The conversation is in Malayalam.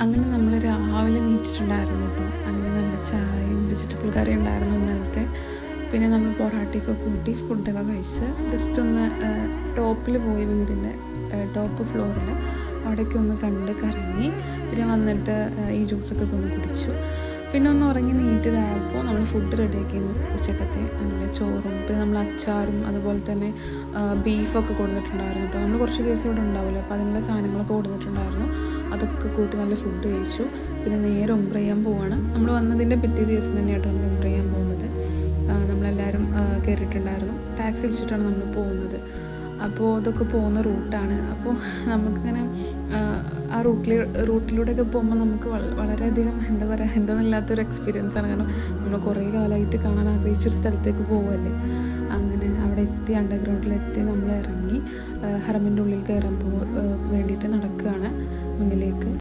അങ്ങനെ നമ്മൾ രാവിലെ നീറ്റിട്ടുണ്ടായിരുന്നു കേട്ടോ. അങ്ങനെ നല്ല ചായയും വെജിറ്റബിൾ കറി ഉണ്ടായിരുന്നു ഇന്നലത്തെ. പിന്നെ നമ്മൾ പൊറാട്ടയൊക്കെ കൂട്ടി ഫുഡൊക്കെ കഴിച്ച് ജസ്റ്റ് ഒന്ന് ടോപ്പിൽ പോയി, വീടിൻ്റെ ടോപ്പ് ഫ്ലോറിൽ അവിടേക്ക് ഒന്ന് കണ്ട് കറങ്ങി. പിന്നെ വന്നിട്ട് ഈ ജ്യൂസൊക്കെ ഒന്ന് കുടിച്ചു. പിന്നെ ഒന്ന് ഉറങ്ങി നീറ്റതായപ്പോൾ നമ്മൾ ഫുഡ് റെഡിയാക്കി. ഉച്ചക്കത്തെ നല്ല ചോറും പിന്നെ നമ്മൾ അച്ചാറും അതുപോലെ തന്നെ ബീഫൊക്കെ കൊടുത്തിട്ടുണ്ടായിരുന്നു കേട്ടോ. നമ്മൾ കുറച്ച് ദിവസം ഇവിടെ ഉണ്ടാവില്ല, അപ്പോൾ അതിനുള്ള സാധനങ്ങളൊക്കെ കൊടുത്തിട്ടുണ്ടായിരുന്നു. അതൊക്കെ കൂട്ടി നല്ല ഫുഡ് കഴിച്ചു. പിന്നെ നേരെ ഉംറ ചെയ്യാൻ പോവാണ്. നമ്മൾ വന്നതിൻ്റെ പിറ്റേ ദിവസം തന്നെയാട്ടോ നമ്മൾ ഉംറ ചെയ്യാൻ പോകുന്നത്. നമ്മളെല്ലാവരും കയറിയിട്ടുണ്ടായിരുന്നു. ടാക്സി വിളിച്ചിട്ടാണ് നമ്മൾ പോകുന്നത്. അപ്പോൾ ഇതൊക്കെ പോകുന്ന റൂട്ടാണ്. അപ്പോൾ നമുക്കിങ്ങനെ ആ റൂട്ടിലൂടെയൊക്കെ പോകുമ്പോൾ നമുക്ക് വളരെയധികം എന്താ പറയുക, എന്തെന്നില്ലാത്തൊരു എക്സ്പീരിയൻസാണ്. കാരണം നമ്മൾ കുറേ കാലമായിട്ട് കാണാൻ ആഗ്രഹിച്ചൊരു സ്ഥലത്തേക്ക് പോകുമല്ലേ. അങ്ങനെ അവിടെ എത്തി, അണ്ടർഗ്രൗണ്ടിലെത്തി നമ്മൾ ഇറങ്ങി ഹറമിൻ്റെ ഉള്ളിൽ കയറാൻ വേണ്ടിയിട്ട് നടക്കുകയാണ് മുന്നിലേക്ക്.